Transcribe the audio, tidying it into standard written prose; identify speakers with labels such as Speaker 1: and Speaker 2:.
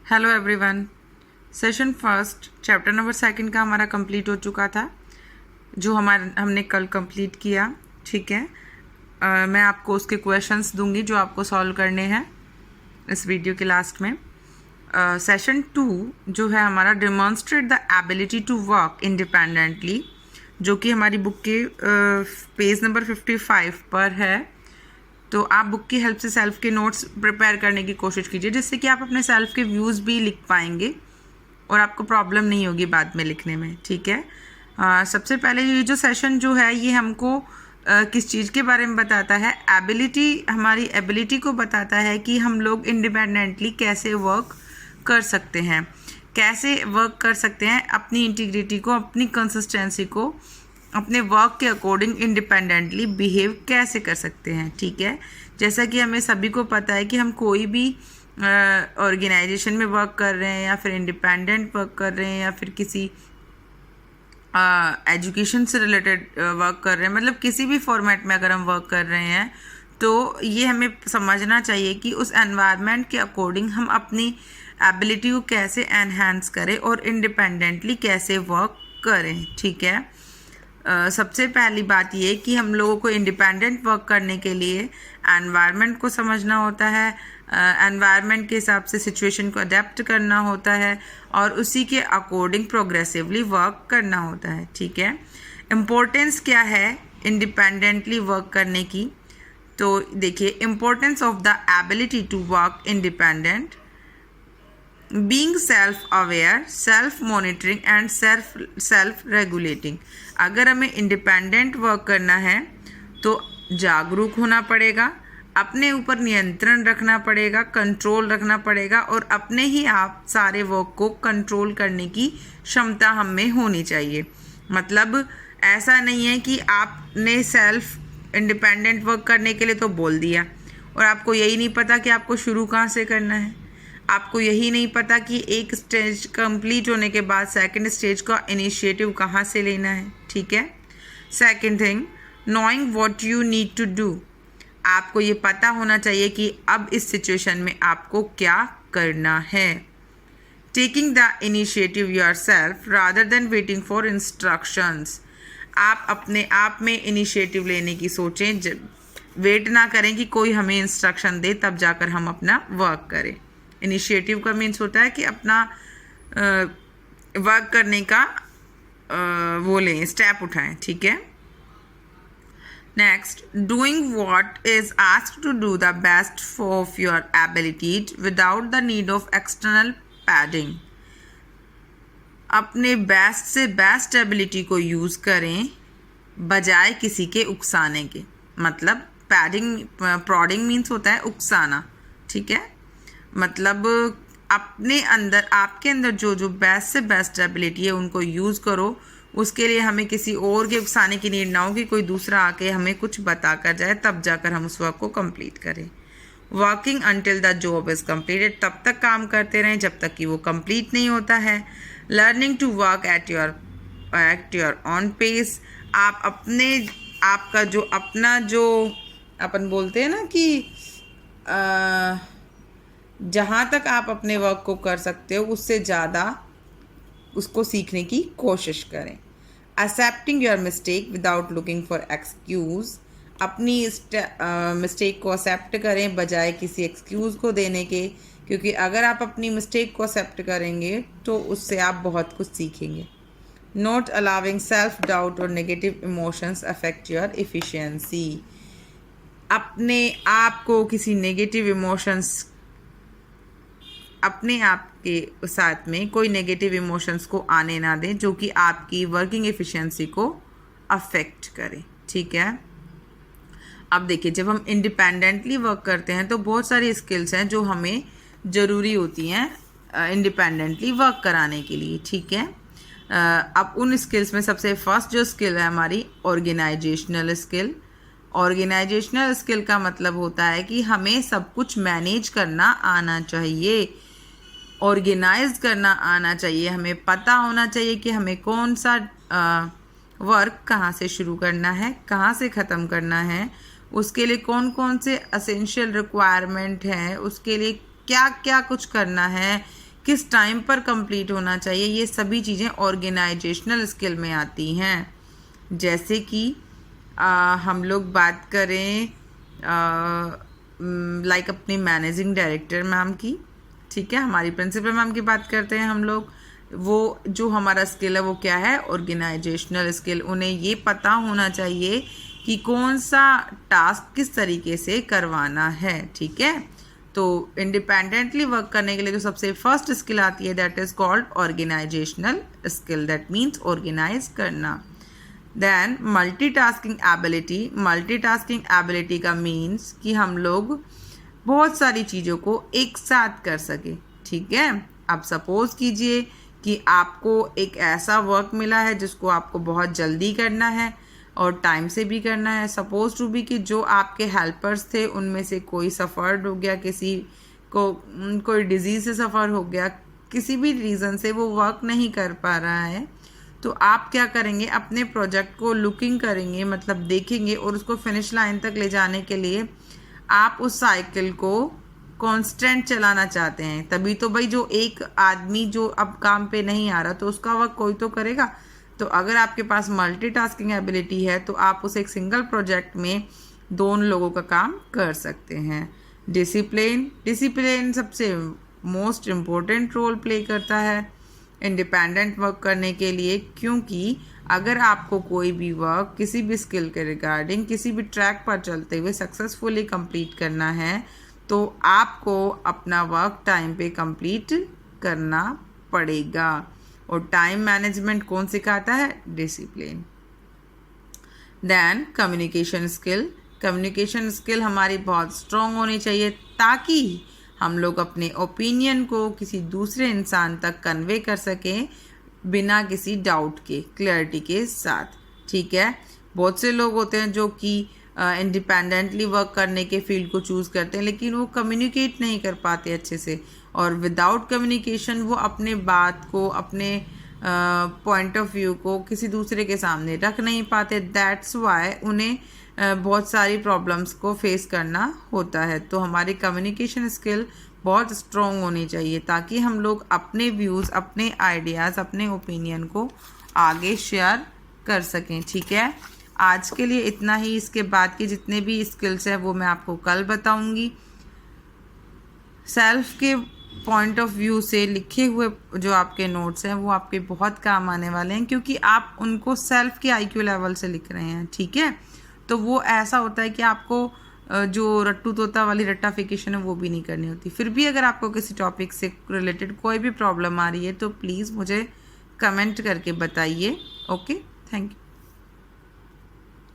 Speaker 1: Hello everyone. Session first chapter number second का हमारा complete हो चुका था, जो हमने कल कंप्लीट किया। ठीक है, मैं आपको उसके क्वेश्चंस दूंगी जो आपको सॉल्व करने हैं इस वीडियो के लास्ट में। सेशन 2 जो है हमारा demonstrate the ability to work independently, जो कि हमारी बुक के पेज नंबर 55 पर है। तो आप बुक की हेल्प से सेल्फ के नोट्स प्रिपेयर करने की कोशिश कीजिए, जिससे कि आप अपने सेल्फ के व्यूज़ भी लिख पाएंगे और आपको प्रॉब्लम नहीं होगी बाद में लिखने में। ठीक है, सबसे पहले ये जो सेशन जो है ये हमको किस चीज़ के बारे में बताता है? एबिलिटी, हमारी एबिलिटी को बताता है कि हम लोग इंडिपेंडेंटली कैसे वर्क कर सकते हैं, कैसे वर्क कर सकते हैं, अपनी इंटीग्रिटी को, अपनी कंसिस्टेंसी को, अपने वर्क के अकॉर्डिंग इंडिपेंडेंटली बिहेव कैसे कर सकते हैं। ठीक है, जैसा कि हमें सभी को पता है कि हम कोई भी ऑर्गेनाइजेशन में वर्क कर रहे हैं या फिर इंडिपेंडेंट वर्क कर रहे हैं या फिर किसी एजुकेशन से रिलेटेड वर्क कर रहे हैं, मतलब किसी भी फॉर्मेट में अगर हम वर्क कर रहे हैं तो ये हमें समझना चाहिए कि उस एनवायरनमेंट के अकॉर्डिंग हम अपनी एबिलिटी को कैसे एनहांस करें और इंडिपेंडेंटली कैसे वर्क करें। ठीक है, सबसे पहली बात ये कि हम लोगों को इंडिपेंडेंट वर्क करने के लिए एनवायरनमेंट को समझना होता है, एनवायरनमेंट के हिसाब से सिचुएशन को अडेप्ट करना होता है और उसी के अकॉर्डिंग प्रोग्रेसिवली वर्क करना होता है। ठीक है, इम्पोर्टेंस क्या है इंडिपेंडेंटली वर्क करने की? तो देखिए, importance of the ability to work independent, being self aware, self monitoring and self regulating. अगर हमें इंडिपेंडेंट वर्क करना है तो जागरूक होना पड़ेगा, अपने ऊपर नियंत्रण रखना पड़ेगा, कंट्रोल रखना पड़ेगा और अपने ही आप सारे वर्क को कंट्रोल करने की क्षमता हम में होनी चाहिए। मतलब ऐसा नहीं है कि आपने सेल्फ इंडिपेंडेंट वर्क करने के लिए तो बोल दिया और आपको यही नहीं पता कि आपको शुरू कहाँ से करना है, आपको यही नहीं पता कि एक स्टेज कंप्लीट होने के बाद सेकंड स्टेज का इनिशिएटिव कहाँ से लेना है। ठीक है, second thing, knowing what you need to do. आपको ये पता होना चाहिए कि अब इस सिचुएशन में आपको क्या करना है। Taking the initiative yourself rather than waiting for instructions. आप अपने आप में इनिशिएटिव लेने की सोचें, वेट ना करें कि कोई हमें इंस्ट्रक्शन दे तब जाकर हम अपना वर्क करें। इनिशिएटिव का मीन्स होता है कि अपना वर्क करने का वो लें, स्टेप उठाएं। ठीक है, next, doing what is asked to do the best of your ability without the need of external padding. अपने बेस्ट से बेस्ट एबिलिटी को यूज़ करें बजाय किसी के उकसाने के। मतलब पैडिंग, प्रॉडिंग मीन्स होता है उकसाना। ठीक है, मतलब अपने अंदर, आपके अंदर जो जो बेस्ट से बेस्ट एबिलिटी है उनको यूज़ करो। उसके लिए हमें किसी और के उकसाने की नीड ना हो कि कोई दूसरा आके हमें कुछ बता कर जाए तब जाकर हम उस वर्क को कंप्लीट करें। Working until the job is completed, तब तक काम करते रहें जब तक कि वो कंप्लीट नहीं होता है। Learning to work at your own pace. आप अपने, आपका जो अपना जो अपन बोलते हैं ना कि जहाँ तक आप अपने वर्क को कर सकते हो उससे ज़्यादा उसको सीखने की कोशिश करें। Accepting your mistake without looking for excuse. अपनी मिस्टेक को एक्सेप्ट करें बजाय किसी एक्सक्यूज़ को देने के, क्योंकि अगर आप अपनी मिस्टेक को एक्सेप्ट करेंगे तो उससे आप बहुत कुछ सीखेंगे। नॉट अलाउिंग सेल्फ डाउट और negative emotions affect your efficiency. अपने आप को किसी नेगेटिव इमोशंस, अपने आप के साथ में कोई नेगेटिव इमोशंस को आने ना दें जो कि आपकी वर्किंग एफिशिएंसी को अफेक्ट करें। ठीक है, अब देखिए, जब हम इंडिपेंडेंटली वर्क करते हैं तो बहुत सारी स्किल्स हैं जो हमें ज़रूरी होती हैं इंडिपेंडेंटली वर्क कराने के लिए। ठीक है, अब उन स्किल्स में सबसे फर्स्ट जो स्किल है हमारी ऑर्गेनाइजेशनल स्किल। ऑर्गेनाइजेशनल स्किल का मतलब होता है कि हमें सब कुछ मैनेज करना आना चाहिए, ऑर्गेनाइज करना आना चाहिए। हमें पता होना चाहिए कि हमें कौन सा वर्क कहाँ से शुरू करना है, कहाँ से ख़त्म करना है, उसके लिए कौन कौन से असेंशियल रिक्वायरमेंट हैं, उसके लिए क्या क्या कुछ करना है, किस टाइम पर कंप्लीट होना चाहिए, ये सभी चीज़ें ऑर्गेनाइजेशनल स्किल में आती हैं। जैसे कि हम लोग बात करें लाइक अपनी मैनेजिंग डायरेक्टर मैम की, ठीक है, हमारी प्रिंसिपल मैम की बात करते हैं हम लोग। वो जो हमारा स्किल है वो क्या है, ऑर्गेनाइजेशनल स्किल। उन्हें ये पता होना चाहिए कि कौन सा टास्क किस तरीके से करवाना है, ठीक है। तो इंडिपेंडेंटली वर्क करने के लिए जो सबसे फर्स्ट स्किल आती है that is called organisational skill, that means organise करना। देन मल्टीटास्किंग एबिलिटी का मीन्स कि हम लोग बहुत सारी चीज़ों को एक साथ कर सके, ठीक है। अब सपोज कीजिए कि आपको एक ऐसा वर्क मिला है जिसको आपको बहुत जल्दी करना है और टाइम से भी करना है। सपोज टू बी कि जो आपके हेल्पर्स थे उनमें से कोई सफ़र्ड हो गया, किसी को कोई डिजीज़ से सफ़र हो गया, किसी भी रीज़न से वो वर्क नहीं कर पा रहा है, तो आप क्या करेंगे, अपने प्रोजेक्ट को लुकिंग करेंगे, मतलब देखेंगे, और उसको फिनिश लाइन तक ले जाने के लिए आप उस साइकिल को कांस्टेंट चलाना चाहते हैं। तभी तो भाई जो एक आदमी जो अब काम पे नहीं आ रहा तो उसका वर्क कोई तो करेगा। तो अगर आपके पास मल्टीटास्किंग एबिलिटी है तो आप उस एक सिंगल प्रोजेक्ट में दोनों लोगों का काम कर सकते हैं। डिसिप्लिन सबसे मोस्ट इम्पोर्टेंट रोल प्ले करता है इंडिपेंडेंट वर्क करने के लिए, क्योंकि अगर आपको कोई भी वर्क किसी भी स्किल के रिगार्डिंग किसी भी ट्रैक पर चलते हुए सक्सेसफुली कंप्लीट करना है तो आपको अपना वर्क टाइम पे कंप्लीट करना पड़ेगा। और टाइम मैनेजमेंट कौन सिखाता है, डिसिप्लिन। देन कम्युनिकेशन स्किल हमारी बहुत स्ट्रॉन्ग होनी चाहिए ताकि हम लोग अपने ओपिनियन को किसी दूसरे इंसान तक कन्वे कर सकें बिना किसी डाउट के, क्लैरिटी के साथ, ठीक है। बहुत से लोग होते हैं जो कि इंडिपेंडेंटली वर्क करने के फील्ड को चूज़ करते हैं लेकिन वो कम्युनिकेट नहीं कर पाते अच्छे से, और विदाउट कम्युनिकेशन वो अपने बात को, अपने पॉइंट ऑफ व्यू को किसी दूसरे के सामने रख नहीं पाते। दैट्स वाई उन्हें बहुत सारी प्रॉब्लम्स को फेस करना होता है। तो हमारी कम्युनिकेशन स्किल बहुत स्ट्रॉन्ग होनी चाहिए ताकि हम लोग अपने व्यूज़, अपने आइडियाज़, अपने ओपिनियन को आगे शेयर कर सकें, ठीक है। आज के लिए इतना ही। इसके बाद के जितने भी स्किल्स हैं वो मैं आपको कल बताऊंगी। सेल्फ के पॉइंट ऑफ व्यू से लिखे हुए जो आपके नोट्स हैं वो आपके बहुत काम आने वाले हैं, क्योंकि आप उनको सेल्फ के आईक्यू लेवल से लिख रहे हैं, ठीक है। तो वो ऐसा होता है कि आपको जो रट्टू तोता वाली रट्टाफिकेशन है वो भी नहीं करनी होती। फिर भी अगर आपको किसी टॉपिक से रिलेटेड कोई भी प्रॉब्लम आ रही है तो प्लीज़ मुझे कमेंट करके बताइए। Okay, thank you.